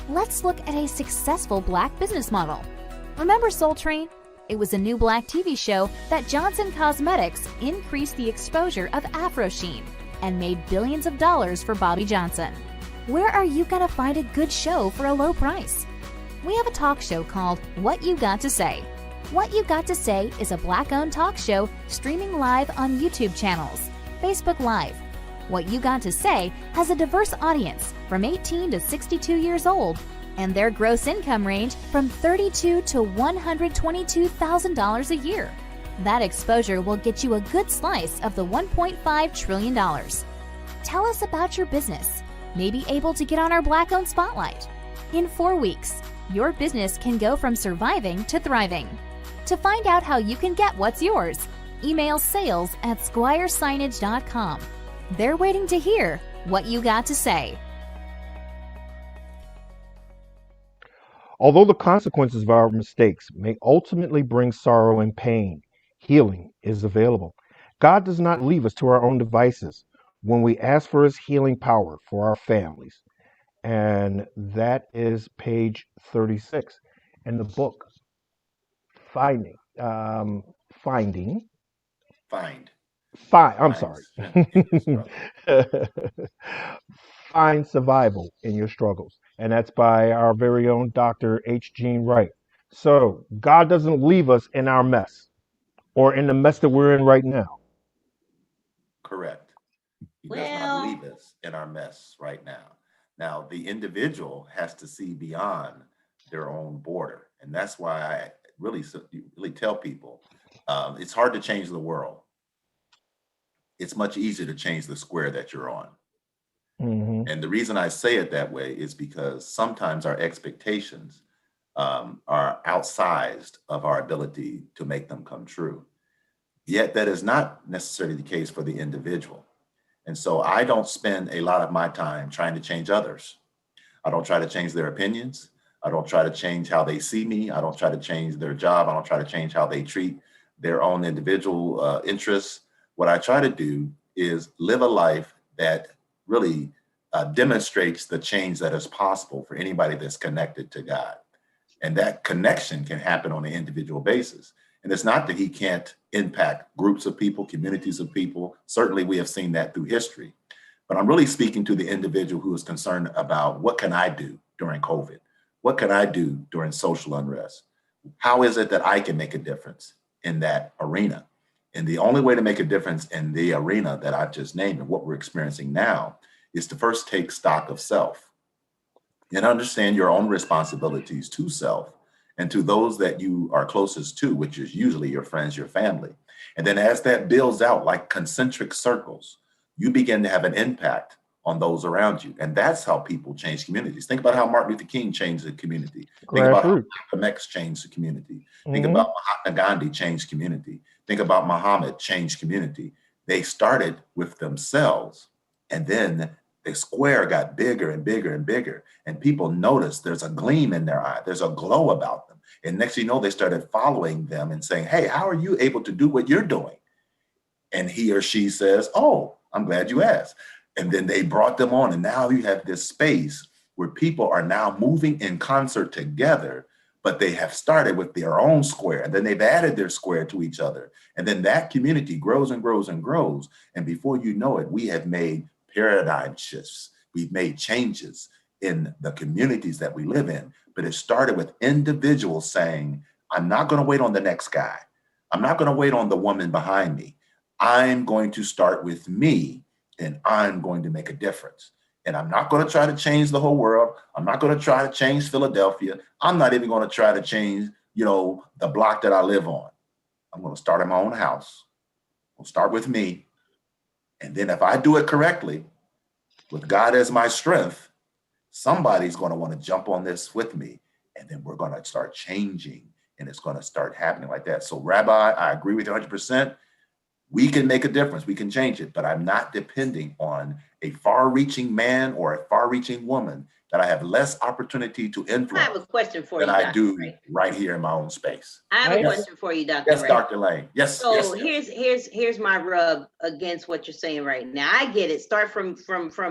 Let's look at a successful Black business model. Remember Soul Train? It was a new Black TV show that Johnson Cosmetics increased the exposure of Afro Sheen and made billions of dollars for Bobby Johnson. Where are you going to find a good show for a low price? We have a talk show called What You Got to Say. What You Got to Say is a Black-owned talk show streaming live on YouTube channels, Facebook Live. What You Got to Say has a diverse audience from 18 to 62 years old, and their gross income range from $32,000 to $122,000 a year. That exposure will get you a good slice of the $1.5 trillion. Tell us about your business. Maybe able to get on our Black-owned spotlight. In 4 weeks, your business can go from surviving to thriving. To find out how you can get what's yours, email sales@squiresignage.com. They're waiting to hear what you got to say. Although the consequences of our mistakes may ultimately bring sorrow and pain, healing is available. God does not leave us to our own devices when we ask for his healing power for our families. And that is page 36 in the book, Find. Find survival in your struggles. And that's by our very own Dr. H. Gene Wright. So God doesn't leave us in our mess or in the mess that we're in right now. Correct. He does not leave us in our mess right now. Now, the individual has to see beyond their own border. And that's why I really tell people, it's hard to change the world. It's much easier to change the square that you're on. Mm-hmm. And the reason I say it that way is because sometimes our expectations are outsized of our ability to make them come true. Yet that is not necessarily the case for the individual. And so I don't spend a lot of my time trying to change others. I don't try to change their opinions. I don't try to change how they see me. I don't try to change their job. I don't try to change how they treat their own individual interests. What I try to do is live a life that really demonstrates the change that is possible for anybody that's connected to God. And that connection can happen on an individual basis. And it's not that he can't impact groups of people, communities of people. Certainly we have seen that through history. But I'm really speaking to the individual who is concerned about what can I do during COVID? What can I do during social unrest? How is it that I can make a difference in that arena? And the only way to make a difference in the arena that I've just named and what we're experiencing now is to first take stock of self and understand your own responsibilities to self and to those that you are closest to, which is usually your friends, your family. And then as that builds out like concentric circles, you begin to have an impact on those around you. And that's how people change communities. Think about how Martin Luther King changed the community. Think about how Malcolm X changed the community. Think about Mahatma Gandhi changed community. Think about Muhammad changed community. They started with themselves, and then the square got bigger and bigger and bigger. And people noticed there's a gleam in their eye. There's a glow about them. And next thing you know, they started following them and saying, hey, how are you able to do what you're doing? And he or she says, oh, I'm glad you asked. And then they brought them on. And now you have this space where people are now moving in concert together, but they have started with their own square. And then they've added their square to each other. And then that community grows and grows and grows. And before you know it, we have made paradigm shifts. We've made changes in the communities that we live in. But it started with individuals saying, I'm not going to wait on the next guy. I'm not going to wait on the woman behind me. I'm going to start with me, and I'm going to make a difference. And I'm not going to try to change the whole world. I'm not going to try to change Philadelphia. I'm not even going to try to change, the block that I live on. I'm going to start in my own house. I'll start with me. And then if I do it correctly, with God as my strength, somebody's going to want to jump on this with me. And then we're going to start changing, and it's going to start happening like that. So Rabbi, I agree with you 100%. We can make a difference. We can change it, but I'm not depending on a far-reaching man or a far-reaching woman that I have less opportunity to influence. I have a question for than you, I do Ray. Right here in my own space. I have a question for you, Dr. Yes, Ray. Dr. Lane. Yes. So yes. here's my rub against what you're saying right now. I get it. Start from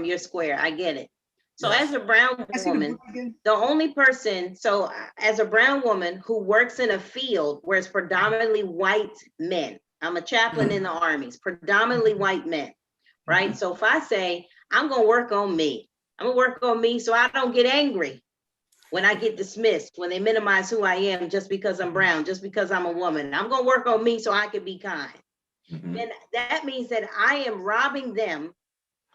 your square. I get it. So as a brown woman, the only person, so as a brown woman who works in a field where it's predominantly white men, I'm a chaplain in the armies, predominantly white men, right? So if I say, I'm going to work on me, I'm going to work on me so I don't get angry when I get dismissed, when they minimize who I am just because I'm brown, just because I'm a woman. I'm going to work on me so I can be kind. Then that means that I am robbing them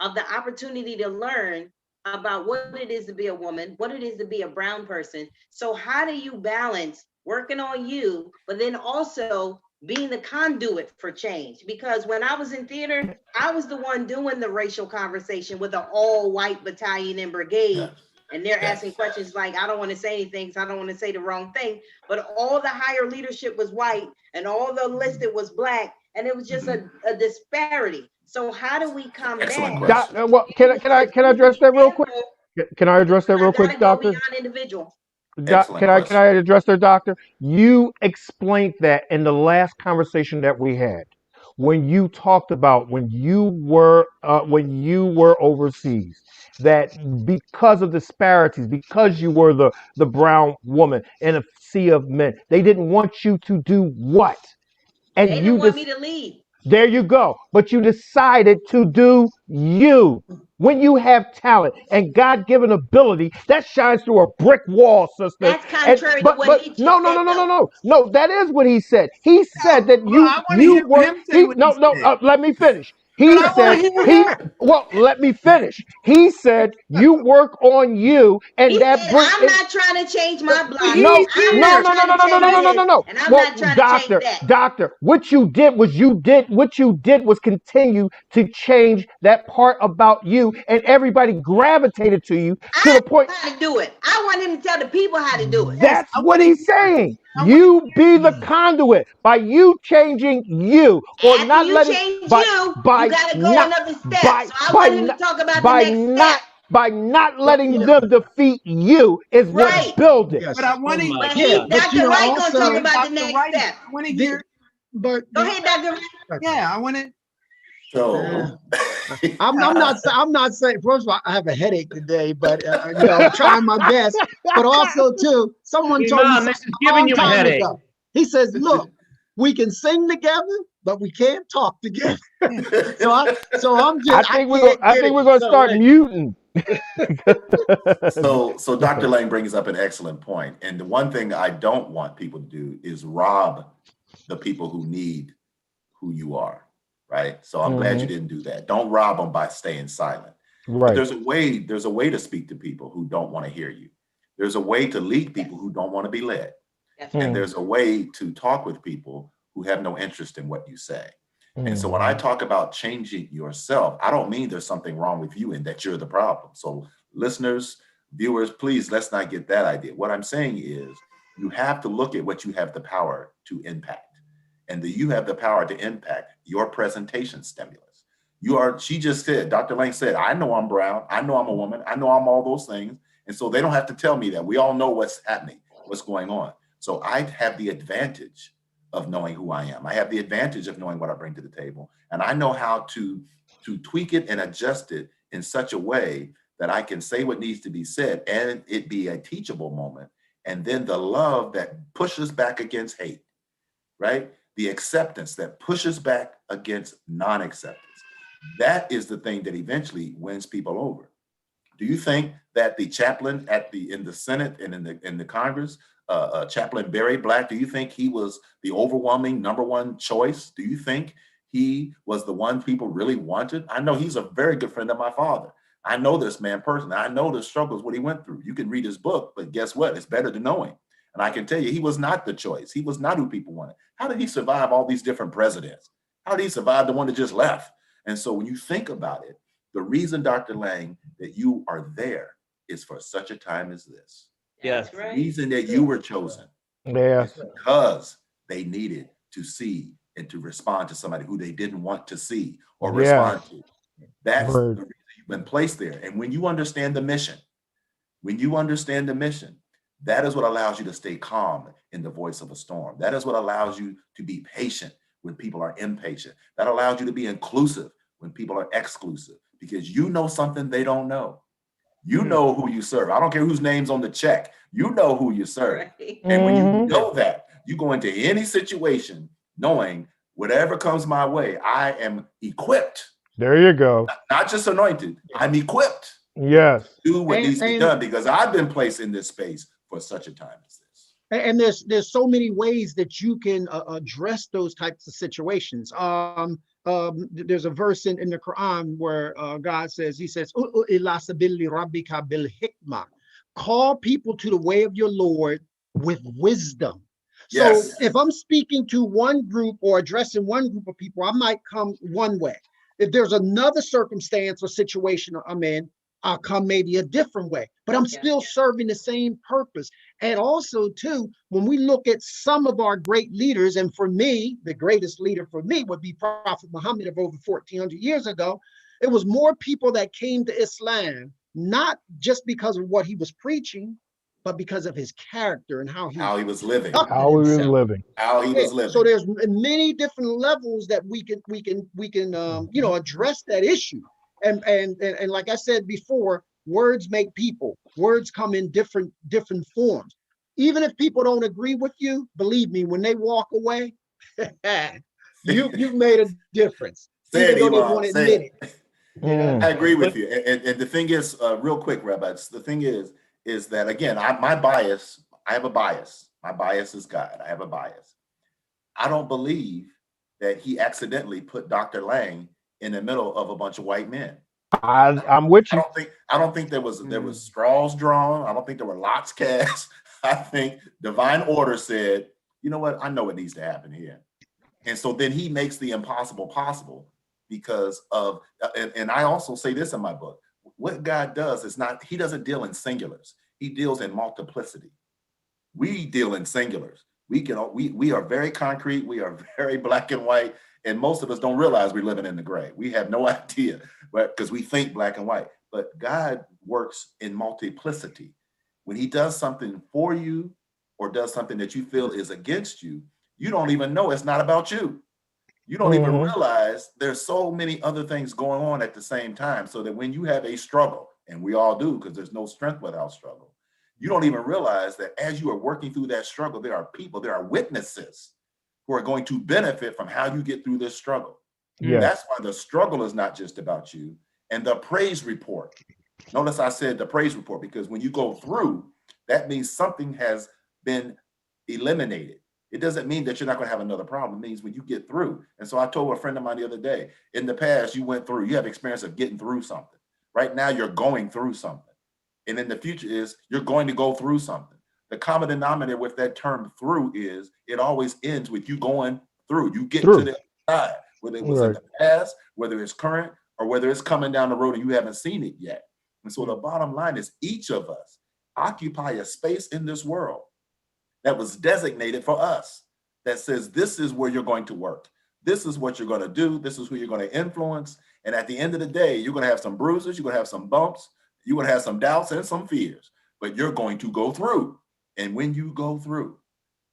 of the opportunity to learn about what it is to be a woman, what it is to be a brown person. So how do you balance working on you, but then also being the conduit for change? Because when I was in theater, I was the one doing the racial conversation with an all-white battalion and brigade. And they're asking questions like, I don't want to say anything because I don't want to say the wrong thing. But all the higher leadership was white and all the enlisted was black. And it was just a disparity. So how do we combat? Well, can I address that real quick? Can I address that real quick, Doctor? Individual. Can I address that, Doctor? You explained that in the last conversation that we had when you talked about when you were overseas, that because of disparities, because you were the brown woman in a sea of men, they didn't want you to do what? And they didn't want me to lead. There you go. But you decided to do you. When you have talent and God-given ability, that shines through a brick wall, sister. That's contrary to what he just said. No, that is what he said. He said that you work. Let me finish. Let me finish. He said you work on you, and I'm not trying to change my block. No. And I'm not trying to change that. Doctor, what you did was continue to change that part about you, and everybody gravitated to you to the point. How to do it? I want him to tell the people how to do it. That's what he's saying. You be the conduit by you changing you, or after not you letting change you gotta go another step. So I want him to talk about the next step. by not letting Yeah. them defeat you is Right. what build it. Yes. But I Oh want to my But Yeah, but Dr. Wright gonna talk also about the Dr. next Wright. step. I want to the, hear. but Go ahead, Dr. Wright. Yeah, I want to. So, I'm not saying. First of all, I have a headache today, but trying my best. But also too, someone told me Imam, something this is a giving long you a time headache. ago. He says, "Look, we can sing together, but we can't talk together." I can't I get think it. we're gonna So start muting. so Dr. Lang brings up an excellent point. And the one thing I don't want people to do is rob the people who need who you are, right? So I'm glad you didn't do that. Don't rob them by staying silent. But Right. there's a way to speak to people who don't want to hear you. There's a way to lead people who don't want to be led. That's And right. there's a way to talk with people who have no interest in what you say. And so when I Mhm. talk about changing yourself, I don't mean there's something wrong with you and that you're the problem. So listeners, viewers, please let's not get that idea. What I'm saying is you have to look at what you have the power to impact. And you have the power to impact your presentation stimulus. She just said, Dr. Lang said, I know I'm brown, I know I'm a woman, I know I'm all those things. And so they don't have to tell me that. We all know what's happening, what's going on. So I have the advantage of knowing who I am. I have the advantage of knowing what I bring to the table. And I know how to tweak it and adjust it in such a way that I can say what needs to be said and it be a teachable moment. And then the love that pushes back against hate, right? The acceptance that pushes back against non-acceptance. That is the thing that eventually wins people over. Do you think that the chaplain in the Senate and in the Congress, Chaplain Barry Black, do you think he was the overwhelming number one choice? Do you think he was the one people really wanted? I know he's a very good friend of my father. I know this man personally. I know the struggles, what he went through. You can read his book, but guess what? It's better to know him. And I can tell you, he was not the choice. He was not who people wanted. How did he survive all these different presidents? How did he survive the one that just left? And so when you think about it, the reason, Dr. Lang, that you are there is for such a time as this. Yes. That's The right. reason that you were chosen Yes. is because they needed to see and to respond to somebody who they didn't want to see or Yes. respond to. That's Word. the reason you've been placed there. And when you understand the mission, that is what allows you to stay calm in the voice of a storm. That is what allows you to be patient when people are impatient. That allows you to be inclusive when people are exclusive, because you know something they don't know. You know who you serve. I don't care whose name's on the check. You know who you serve. Right. And when you Mhm. know that, you go into any situation knowing whatever comes my way, I am equipped, There you go. not just anointed, I'm equipped Yes. to do what and needs to be and done because I've been placed in this space for such a time as this. and there's so many ways that you can address those types of situations. There's a verse in the Quran where God says, he says, "U'u ila sabili rabbika bil hikmah." Call people to the way of your Lord with wisdom. So Yes. if I'm speaking to one group or addressing one group of people, I might come one way. If there's another circumstance or situation I'm in, I'll come maybe a different way, but I'm still serving the same purpose. And also, too, when we look at some of our great leaders, and for me, the greatest leader for me would be Prophet Muhammad of over 1400 years ago. It was more people that came to Islam, not just because of what he was preaching, but because of his character and how How he was living. conducted How we was himself. living. How he Yeah, was living. so there's many different levels that we can address that issue. And like I said before, words make people. Words come in different forms. Even if people don't agree with you, believe me, when they walk away, you've made a difference. Say Even it, though they Imam. won't Say admit it. it. You know? I agree with But- you. And the thing is, real quick, Rabbi, the thing is that, again, my bias, I have a bias. My bias is God. I have a bias. I don't believe that he accidentally put Dr. Lang in the middle of a bunch of white men. I'm with I you. don't think there was straws drawn. I don't think there were lots cast. I think divine order said, you know what? I know what needs to happen here. And so then he makes the impossible possible because of, and I also say this in my book, what God does is not, he doesn't deal in singulars. He deals in multiplicity. We deal in singulars. We are very concrete. We are very black and white. And most of us don't realize we're living in the gray. We have no idea, right? Because we think black and white. but God works in multiplicity. When he does something for you or does something that you feel is against you, you don't even know it's not about you. You don't even Mm-hmm. realize there's so many other things going on at the same time. So that when you have a struggle, and we all do, because there's no strength without struggle, you don't even realize that as you are working through that struggle, there are people, there are witnesses who are going to benefit from how you get through this struggle. Yes. That's why the struggle is not just about you. And the praise report. Notice I said the praise report, because when you go through, that means something has been eliminated. It doesn't mean that you're not going to have another problem. It means when you get through. And so I told a friend of mine the other day, in the past, you went through, you have experience of getting through something. Right now, you're going through something. And in the future is you're going to go through something. The common denominator with that term through is it always ends with you going through. You get to Through. the side, whether it was in Right. the past, whether it's current, or whether it's coming down the road and you haven't seen it yet. And so the bottom line is each of us occupy a space in this world that was designated for us that says this is where you're going to work. This is what you're going to do. This is who you're going to influence. And at the end of the day, you're going to have some bruises. You're going to have some bumps. You're going to have some doubts and some fears, but you're going to go through. And when you go through,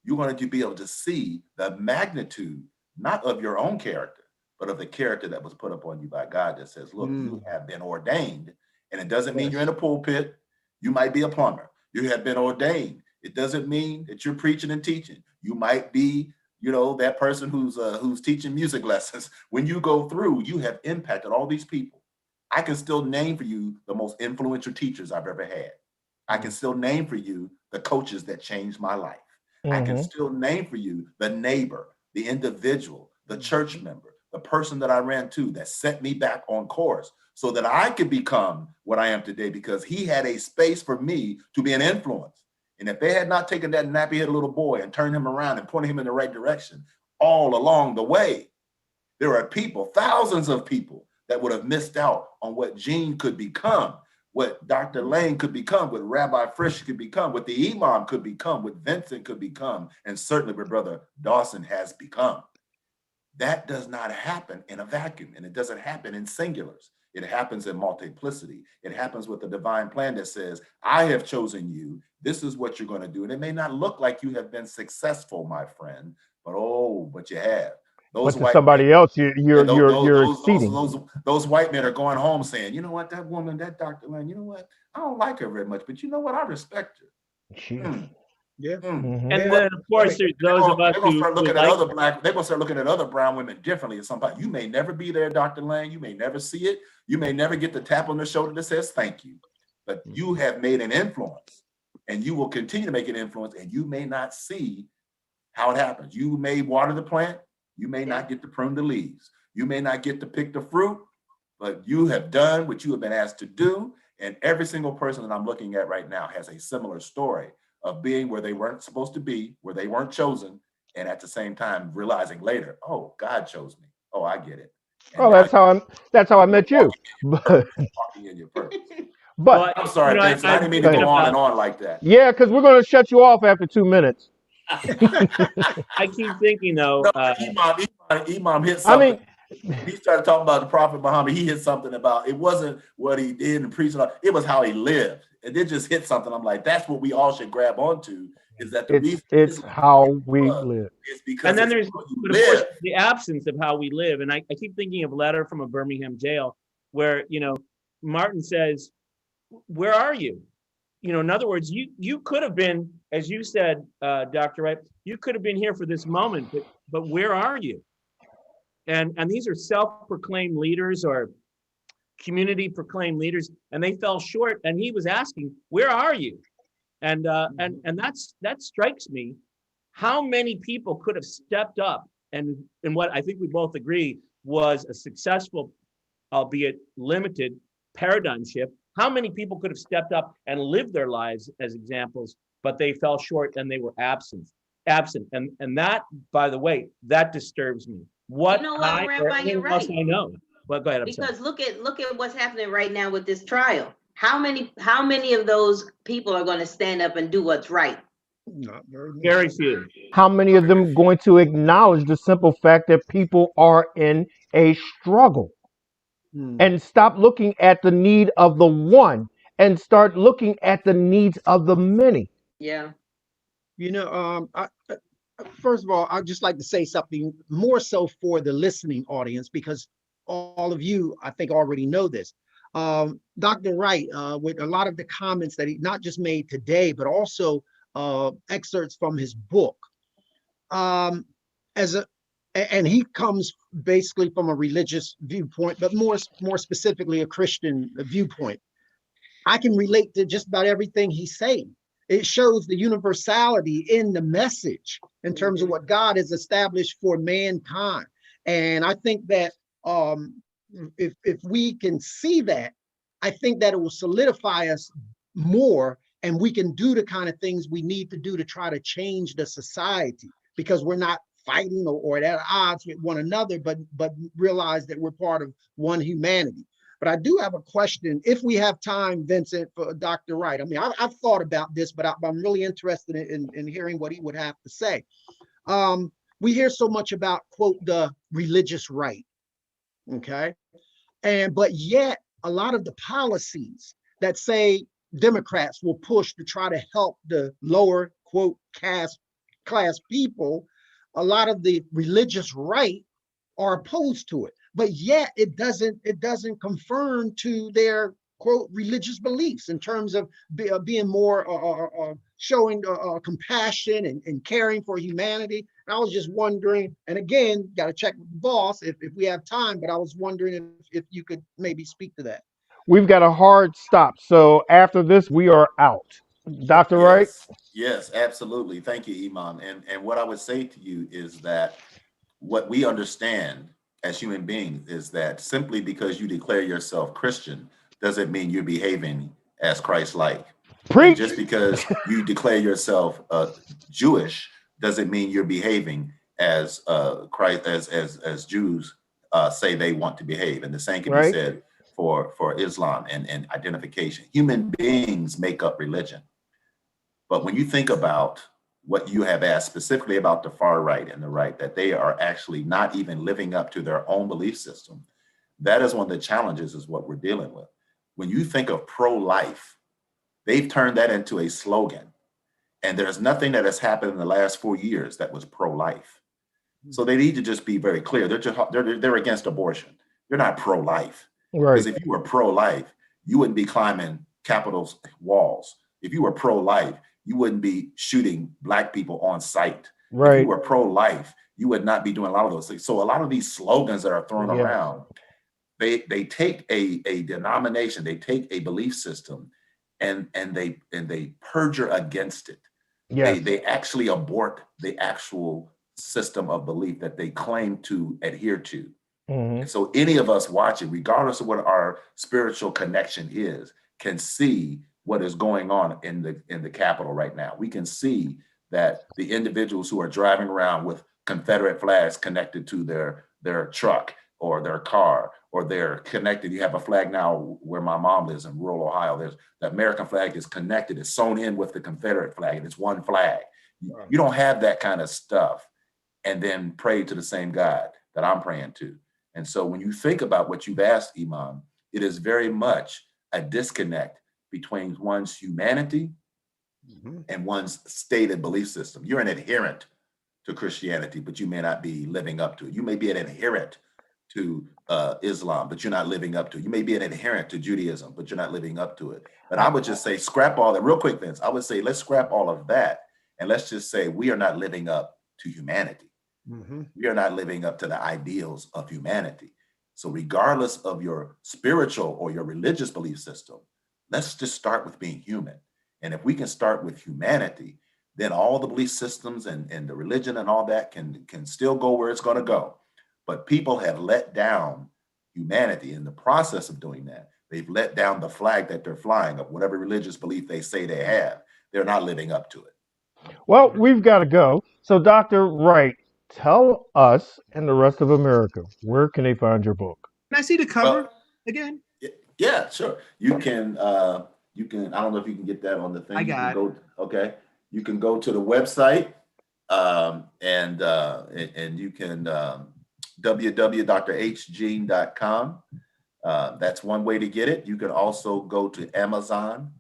you're going to be able to see the magnitude, not of your own character, but of the character that was put upon you by God that says, look, you have been ordained. And it doesn't mean you're in a pulpit. You might be a plumber. You have been ordained. It doesn't mean that you're preaching and teaching. You might be, that person who's teaching music lessons. When you go through, you have impacted all these people. I can still name for you the most influential teachers I've ever had. I can still name for you the coaches that changed my life. I can still name for you the neighbor, the individual, the church member, the person that I ran to that set me back on course so that I could become what I am today, because he had a space for me to be an influence. And if they had not taken that nappy-headed little boy and turned him around and pointed him in the right direction all along the way, there are people, thousands of people, that would have missed out on what Gene could become, what Dr. Lane could become, what Rabbi Frisch could become, what the Imam could become, what Vincent could become, and certainly what Brother Dawson has become. That does not happen in a vacuum, and it doesn't happen in singulars. It happens in multiplicity. It happens with a divine plan that says, I have chosen you. This is what you're going to do. And it may not look like you have been successful, my friend, but you have. But to somebody else, you're exceeding. Those white men are going home saying, you know what, that woman, that Dr. Lane, you know what, I don't like her very much, but you know what, I respect her. Yeah. Mm-hmm. And then, of course, there's those of us who start looking like. they're going to start looking at other brown women differently. At some point, you may never be there, Dr. Lane. You may never see it. You may never get the tap on the shoulder that says thank you. But you have made an influence, and you will continue to make an influence, and you may not see how it happens. You may water the plant. You may not get to prune the leaves. You may not get to pick the fruit, but you have done what you have been asked to do. And every single person that I'm looking at right now has a similar story of being where they weren't supposed to be, where they weren't chosen, and at the same time realizing later, oh, God chose me. Oh, I get it. And that's how I met you. Walking in your purpose. But I'm sorry, Vince. I didn't mean to go on and on like that. Yeah, because we're going to shut you off after 2 minutes. I keep thinking though. Imam hit something. He started talking about the Prophet Muhammad. He hit something about it wasn't what he did and preached. It was how he lived. And it just hit something. I'm like, that's what we all should grab onto. Is that it's how we live. It's because and then there's the absence of how we live. And I keep thinking of a letter from a Birmingham jail where Martin says, "Where are you?" In other words, you could have been, as you said, Dr. Wright, you could have been here for this moment, but where are you? And these are self-proclaimed leaders or community-proclaimed leaders, and they fell short. And he was asking, "Where are you?" And that strikes me. How many people could have stepped up and what I think we both agree was a successful, albeit limited, paradigm shift? How many people could have stepped up and lived their lives as examples, but they fell short and they were absent. And that, by the way, that disturbs me. What Rabbi, you're right. I know. Well, go ahead. Because look at what's happening right now with this trial. How many of those people are going to stand up and do what's right? Not very few. How many of them going to acknowledge the simple fact that people are in a struggle? and stop looking at the need of the one and start looking at the needs of the many. Yeah. You know, first of all, I'd just like to say something more so for the listening audience, because all of you, I think, already know this. Dr. Wright, with a lot of the comments that he not just made today, but also excerpts from his book, um, as a and he comes basically from a religious viewpoint, but more specifically a Christian viewpoint. I can relate to just about everything he's saying. It shows the universality in the message in terms of what God has established for mankind. And I think that if we can see that, I think that it will solidify us more, and we can do the kind of things we need to do to try to change the society, because we're not fighting or at odds with one another, but realize that we're part of one humanity. But I do have a question, if we have time, Vincent, for Dr. Wright. I mean, I've thought about this, but I'm really interested in hearing what he would have to say. We hear so much about, quote, the religious right, okay? But yet, a lot of the policies that say Democrats will push to try to help the lower, quote, class people, a lot of the religious right are opposed to it. But yet it doesn't confirm to their, quote, religious beliefs in terms of being more showing compassion and caring for humanity. And I was just wondering, and again, got to check with the boss if we have time, but I was wondering if you could maybe speak to that. We've got a hard stop. So after this, we are out. Dr. Wright? Yes, absolutely. Thank you, Imam. And what I would say to you is that what we understand as human beings is that simply because you declare yourself Christian doesn't mean you're behaving as Christ-like. And Preach. just because you declare yourself Jewish doesn't mean you're behaving as Christ, as Jews say they want to behave. And the same can be Right. said for Islam and identification. Human beings make up religion. But when you think about what you have asked specifically about the far right and the right, that they are actually not even living up to their own belief system, that is one of the challenges is what we're dealing with. When you think of pro-life, they've turned that into a slogan. And there's nothing that has happened in the last 4 years that was pro-life. So they need to just be very clear. They're against abortion. They're not pro-life. Right. Because if you were pro-life, you wouldn't be climbing Capitol's walls. If you were pro-life, you wouldn't be shooting Black people on sight. Right. If you were pro-life, you would not be doing a lot of those things. So a lot of these slogans that are thrown around, they take a denomination, they take a belief system, and they perjure against it. Yes. They actually abort the actual system of belief that they claim to adhere to. Mm-hmm. And so any of us watching, regardless of what our spiritual connection is, can see what is going on in the Capitol right now. We can see that the individuals who are driving around with Confederate flags connected to their truck or their car, or they're connected. You have a flag now where my mom lives in rural Ohio. There's the American flag is connected, it's sewn in with the Confederate flag, and it's one flag. You don't have that kind of stuff and then pray to the same God that I'm praying to. And so when you think about what you've asked, Imam, it is very much a disconnect between one's humanity and one's stated belief system. You're an adherent to Christianity, but you may not be living up to it. You may be an adherent to Islam, but you're not living up to it. You may be an adherent to Judaism, but you're not living up to it. But I would just say, scrap all that. Real quick, Vince, I would say, let's scrap all of that. And let's just say we are not living up to humanity. We are not living up to the ideals of humanity. So regardless of your spiritual or your religious belief system, let's just start with being human. And if we can start with humanity, then all the belief systems and the religion and all that can still go where it's going to go. But people have let down humanity in the process of doing that. They've let down the flag that they're flying of whatever religious belief they say they have. They're not living up to it. Well, we've got to go. So, Dr. Wright, tell us and the rest of America, where can they find your book? Can I see the cover again? Yeah, sure. You can, I don't know if you can get that on the thing. I got it. Okay. You can go to the website and you can www.drhgene.com. That's one way to get it. You can also go to Amazon.com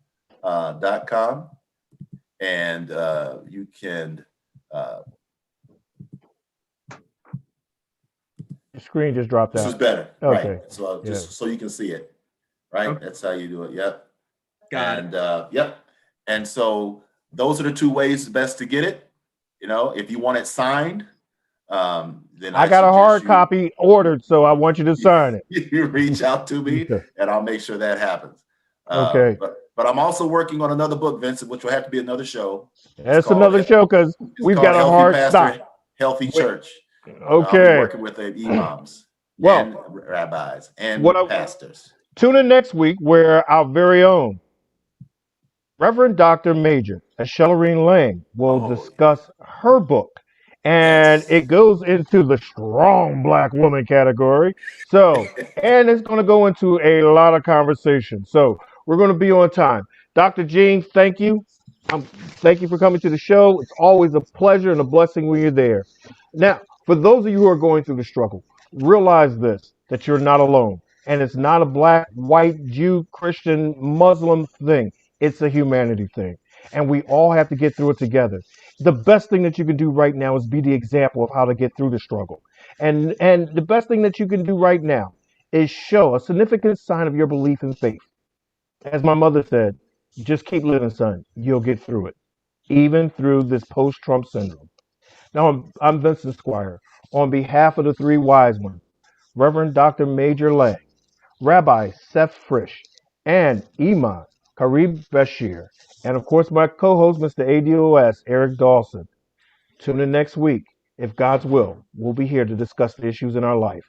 and you can. The screen just dropped This out. is better, Okay. right? So just so you can see it, right? Okay. That's how you do it. Yep. Got it. Yep. And so those are the two ways best to get it. If you want it signed, then I got a hard suggest copy ordered, so I want you to sign it. you reach out to me, and I'll make sure that happens. Okay. But I'm also working on another book, Vincent, which will have to be another show. That's another show because we've got a hard stop. Healthy Church. I'll be Okay. working with the imams Well, and rabbis and pastors. Tune in next week where our very own Reverend Dr. Major Ashellerine Lang will discuss her book. And it goes into the strong Black woman category. So, and it's going to go into a lot of conversation. So, we're going to be on time. Dr. Jean, thank you. Thank you for coming to the show. It's always a pleasure and a blessing when you're there. Now, for those of you who are going through the struggle, realize this, that you're not alone. And it's not a Black, white, Jew, Christian, Muslim thing. It's a humanity thing. And we all have to get through it together. The best thing that you can do right now is be the example of how to get through the struggle. And the best thing that you can do right now is show a significant sign of your belief in faith. As my mother said, just keep living, son. You'll get through it, even through this post-Trump syndrome. Now, I'm Vincent Squire. On behalf of the three wise ones, Reverend Dr. Major Lang, Rabbi Seth Frisch, and Imam Karib Bashir, and of course my co-host, Mr. ADOS, Eric Dawson. Tune in next week. If God's will, we'll be here to discuss the issues in our life.